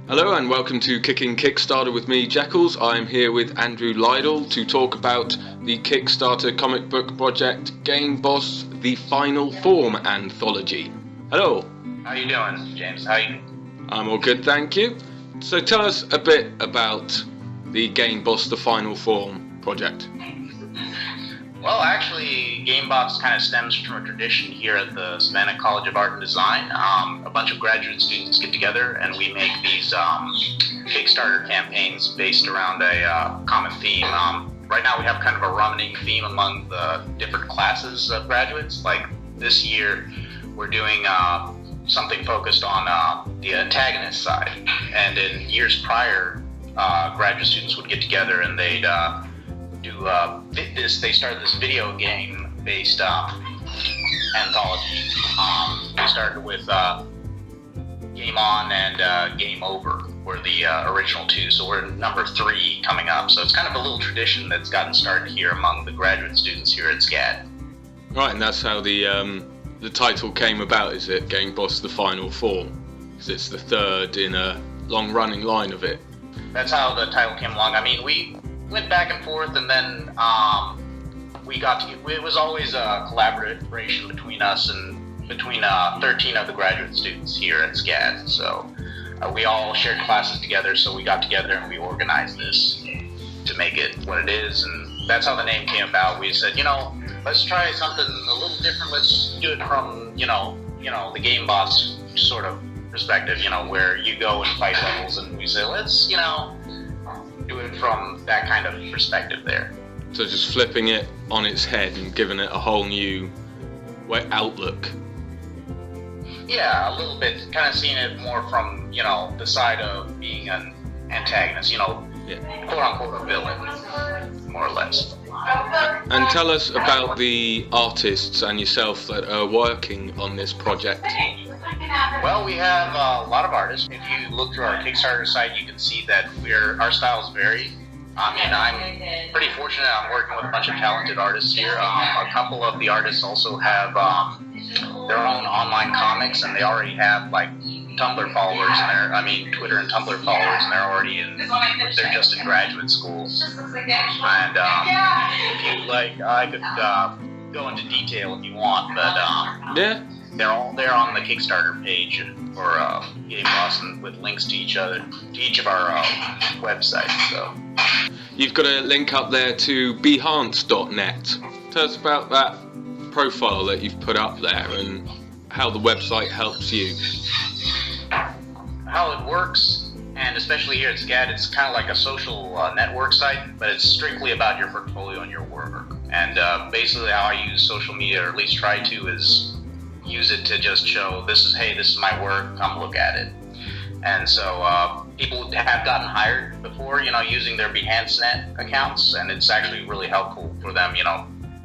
Hello and welcome to Kicking Kickstarter with me, Jackals. I'm here with Andrew Lytle to talk about the Kickstarter comic book project Game Boss: The Final Form Anthology. Hello. How you doing, James? How you? I'm all good, thank you. So tell us a bit about the Game Boss: The Final Form project. Well, actually, Game Boss kind of stems from a tradition here at the Savannah College of Art and Design. A bunch of graduate students get together and we make these Kickstarter campaigns based around a common theme. Right now we have kind of a running theme among the different classes of graduates. Like this year, we're doing something focused on the antagonist side. And in years prior, graduate students would get together and they'd they started this video game based anthology. We started with Game On and Game Over were the original two, so we're number 3 coming up. So it's kind of a little tradition that's gotten started here among the graduate students here at SCAD. Right, and that's how the title came about, is it? Game Boss: The Final Form, because it's the third in a long-running line of it. That's how the title came along. I mean, we went back and forth, and then it was always a collaboration between us and between 13 of the graduate students here at SCAD. So we all shared classes together, so we got together and we organized this to make it what it is, and that's how the name came about. We said, let's try something a little different. Let's do it from, the Game Boss sort of perspective, where you go and fight levels, and we say, let's, do it from that kind of perspective there. So just flipping it on its head and giving it a whole new outlook. Yeah, a little bit. Kind of seeing it more from, the side of being an antagonist, quote-unquote a villain, more or less. And tell us about the artists and yourself that are working on this project. Well, we have a lot of artists. If you look through our Kickstarter site, you can see that our styles vary. I mean, I'm pretty fortunate. I'm working with a bunch of talented artists here. A couple of the artists also have their own online comics, and they already have Tumblr followers Twitter and Tumblr followers, and they're just in graduate school. And if you'd like, I could go into detail if you want, but yeah. They're all there on the Kickstarter page for Game Boss, and with links to each of our websites. So you've got a link up there to behance.net. Tell us about that profile that you've put up there and how the website helps you. How it works, and especially here at SCAD, it's kind of like a social network site, but it's strictly about your portfolio and your work. And basically how I use social media, or at least try to, is use it to just show this is my work, come look at it. And so people have gotten hired before, using their BehanceNet accounts, and it's actually really helpful for them.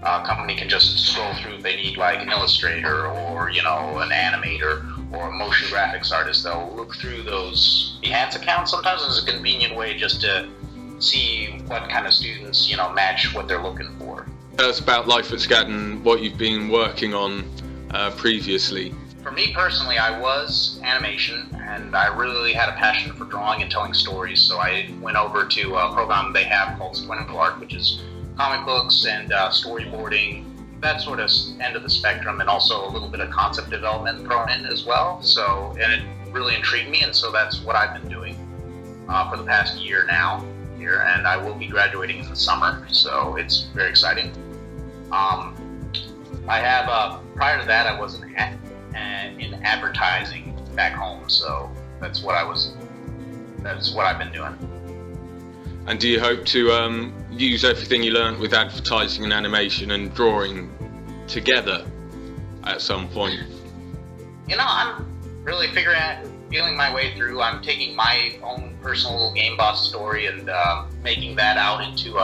A company can just scroll through if they need an illustrator or an animator or a motion graphics artist. They'll look through those Behance accounts. Sometimes it's a convenient way just to see what kind of students match what they're looking for. Tell us about life at SCAD and what you've been working on previously. For me personally, I was animation, and I really had a passion for drawing and telling stories, so I went over to a program they have called Sequential Art, which is comic books and storyboarding, that sort of end of the spectrum, and also a little bit of concept development thrown in as well. So, and it really intrigued me, and so that's what I've been doing for the past year now here, and I will be graduating in the summer, so it's very exciting. I have, prior to that, I was in advertising back home, so that's what I've been doing. And do you hope to use everything you learned with advertising and animation and drawing together at some point? I'm really feeling my way through. I'm taking my own personal Game Boss story and making that out into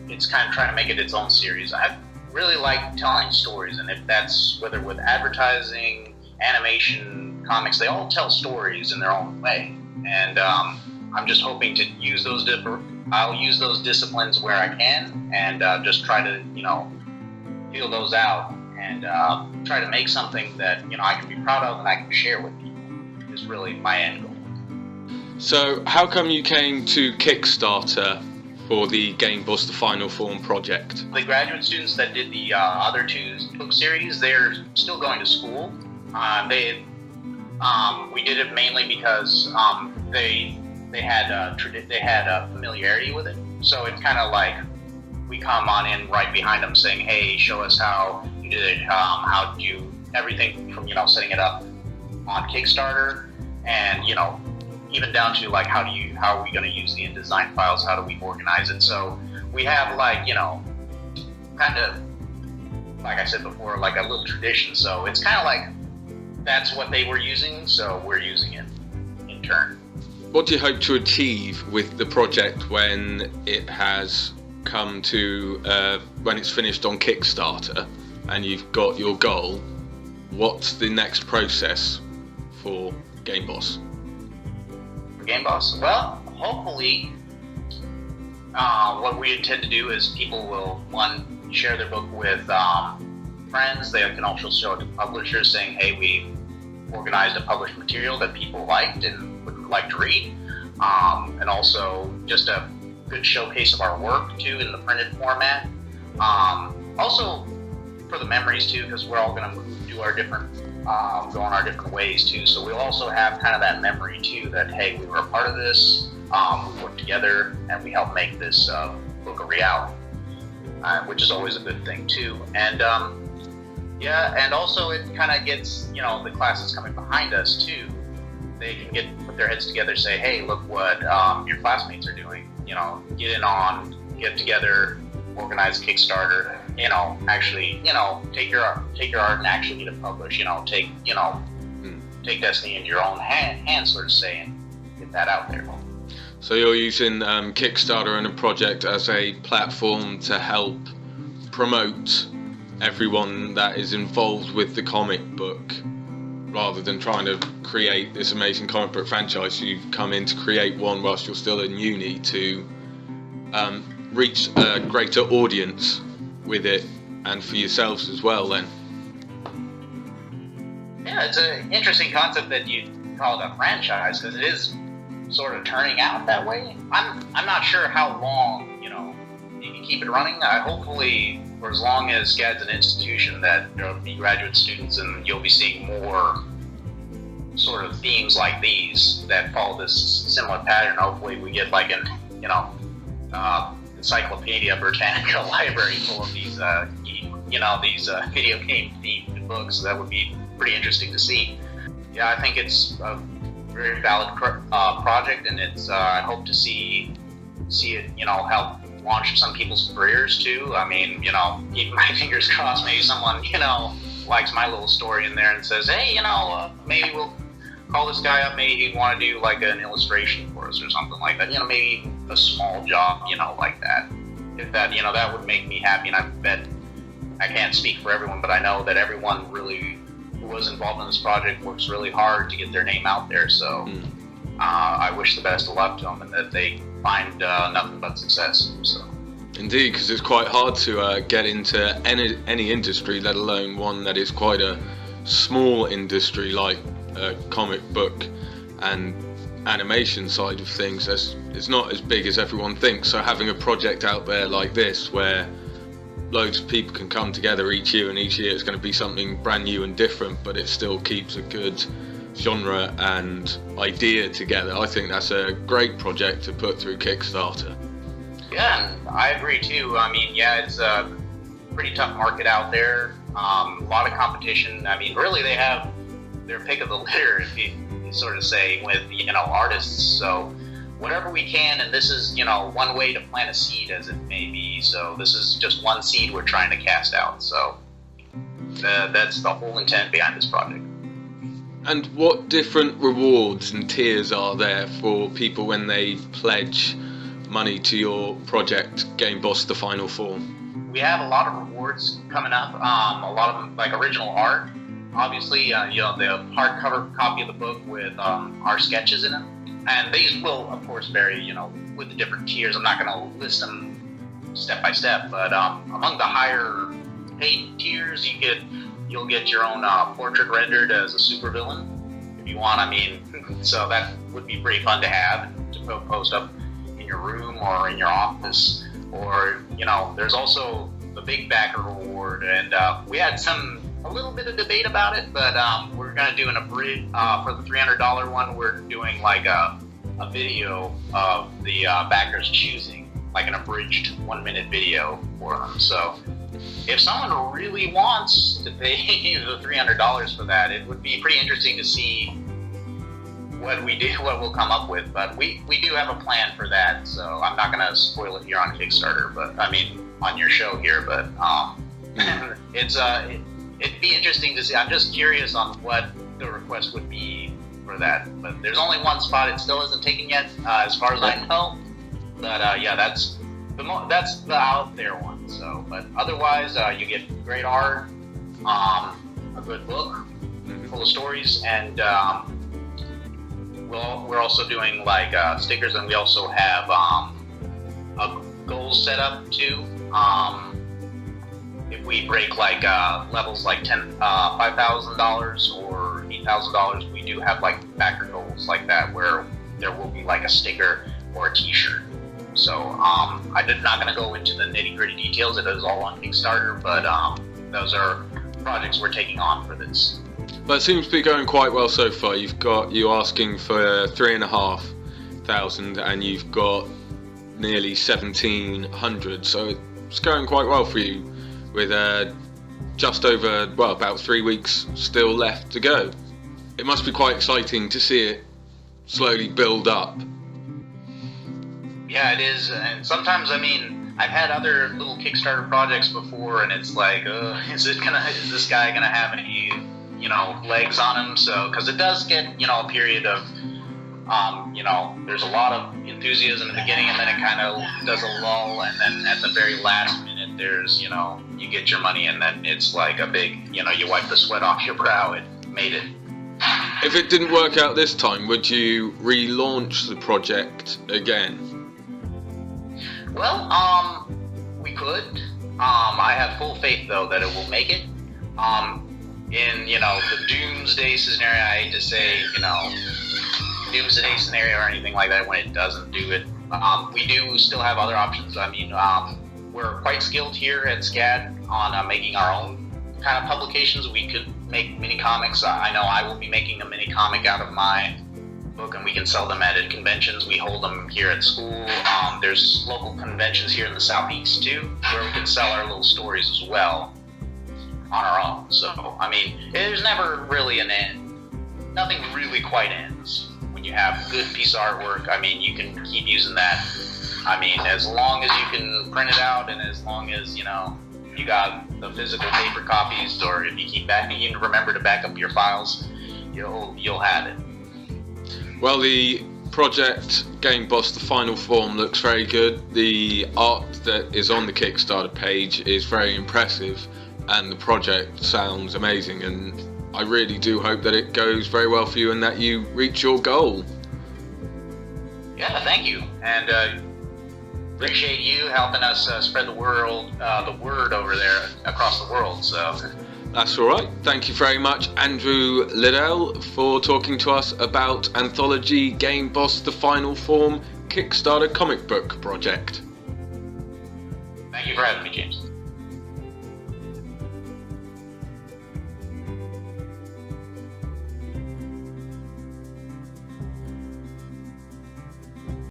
it's kind of trying to make it its own series. I really like telling stories, and if that's whether with advertising, animation, comics, they all tell stories in their own way. And I'm just hoping to use those I'll use those disciplines where I can, and just try to, feel those out, and try to make something that, I can be proud of and I can share with people, is really my end goal. So, how come you came to Kickstarter for the Game Boss: The Final Form project? The graduate students that did the other two book series, they're still going to school. We did it mainly because they had a familiarity with it. So it's kind of like we come on in right behind them, saying, "Hey, show us how you did it. How did you everything from setting it up on Kickstarter, and even down to like how are we going to use the InDesign files? How do we organize it?" So we have kind of like I said before, like a little tradition. So it's kind of like that's what they were using, so we're using it in turn. What do you hope to achieve with the project when it has come to when it's finished on Kickstarter and you've got your goal? What's the next process for Game Boss? Game Boss? Well, hopefully, what we intend to do is people will, one, share their book with friends. They can also show it to publishers saying, hey, we organized a published material that people liked and would like to read. And also just a good showcase of our work, too, in the printed format. Also, for the memories, too, because we're all going to do our different go on our different ways too, so we'll also have kind of that memory too that hey, we were a part of this, we worked together, and we helped make this book a reality, which is always a good thing too. And and also it kind of gets the classes coming behind us too. They can put their heads together, say, hey, look what your classmates are doing. Get together, organize a Kickstarter. Actually, take your art and actually get it published. Take destiny in your own hands, sort of say, and get that out there. So you're using Kickstarter and a project as a platform to help promote everyone that is involved with the comic book, rather than trying to create this amazing comic book franchise. You've come in to create one whilst you're still in uni to reach a greater audience with it, and for yourselves as well then. Yeah, it's an interesting concept that you call it a franchise, because it is sort of turning out that way. I'm not sure how long you can keep it running. Hopefully for as long as SCAD's an institution, that there'll be graduate students and you'll be seeing more sort of themes like these that follow this similar pattern. Hopefully we get like an Encyclopedia Britannica library full of these video game themed books. That would be pretty interesting to see. Yeah, I think it's a very valid project, and it's I hope to see it help launch some people's careers too. I mean, keep my fingers crossed. Maybe someone likes my little story in there and says, hey, maybe we'll call this guy up. Maybe he'd want to do like an illustration for us or something like that. Maybe a small job, like that. If that, that would make me happy. And I bet, I can't speak for everyone, but I know that everyone really who was involved in this project works really hard to get their name out there. So I wish the best of luck to them, and that they find nothing but success. So. Indeed, because it's quite hard to get into any industry, let alone one that is quite a small industry like comic book and animation side of things. It's not as big as everyone thinks. So having a project out there like this, where loads of people can come together each year, and each year it's going to be something brand new and different, but it still keeps a good genre and idea together. I think that's a great project to put through Kickstarter. Yeah, and I agree too. I mean, yeah, it's a pretty tough market out there. A lot of competition. I mean, really, they have their pick of the litter, if you sort of say, with artists. So whatever we can, and this is one way to plant a seed, as it may be. So this is just one seed we're trying to cast out. So that's the whole intent behind this project. And what different rewards and tiers are there for people when they pledge money to your project, Game Boss: The Final Form? We have a lot of rewards coming up. A lot of them, like original art. Obviously, the hardcover copy of the book with our sketches in it. And these will, of course, vary, with the different tiers. I'm not going to list them step by step, but among the higher paid tiers, you'll get your own portrait rendered as a supervillain. if you want. I mean, so that would be pretty fun to have, to post up in your room or in your office. Or, there's also the big backer reward, and we had a little bit of debate about it, but we're going to do an abridged, for the $300 one, we're doing like a video of the backers choosing, like an abridged 1-minute video for them. So if someone really wants to pay the $300 for that, it would be pretty interesting to see what we'll come up with. But we do have a plan for that, so I'm not going to spoil it here on Kickstarter, but I mean on your show here. But it'd be interesting to see. I'm just curious on what the request would be for that. But there's only one spot; it still isn't taken yet, as far as I know. But yeah, that's the out there one. So, but otherwise, you get great art, a good book full of stories, and we're also doing like stickers, and we also have a goals set up too. If we break like levels like $5,000 or $8,000, we do have like backer goals like that, where there will be like a sticker or a T-shirt. So I'm not going to go into the nitty-gritty details. It is all on Kickstarter, but those are projects we're taking on for this. But it seems to be going quite well so far. You're asking for 3,500, and you've got nearly 1,700. So it's going quite well for you, with just over about 3 weeks still left to go. It must be quite exciting to see it slowly build up. Yeah, it is. And sometimes, I mean, I've had other little Kickstarter projects before, and it's like, is this guy gonna have any, legs on him? So, because it does get, a period of, there's a lot of enthusiasm in the beginning, and then it kind of does a lull, and then at the very last minute, there's, you get your money, and then it's like a big, you wipe the sweat off your brow. It made it. If it didn't work out this time, would you relaunch the project again? Well, we could. I have full faith, though, that it will make it. In, the doomsday scenario, I hate to say, doomsday scenario or anything like that when it doesn't do it. We do still have other options. I mean, we're quite skilled here at SCAD on making our own kind of publications. We could make mini comics. I know I will be making a mini comic out of my book, and we can sell them at conventions. We hold them here at school. There's local conventions here in the southeast too, where we can sell our little stories as well on our own. So, I mean, there's never really an end. Nothing really quite ends. When you have a good piece of artwork, I mean, you can keep using that. I mean, as long as you can print it out, and as long as, you got the physical paper copies, or if you you remember to back up your files, you'll have it. Well, the project Game Boss, the final form, looks very good. The art that is on the Kickstarter page is very impressive, and the project sounds amazing, and I really do hope that it goes very well for you and that you reach your goal. Yeah, thank you, and appreciate you helping us spread the word over there across the world. So. That's all right. Thank you very much, Andrew Lytle, for talking to us about Anthology Game Boss, the Final Form Kickstarter comic book project. Thank you for having me, James.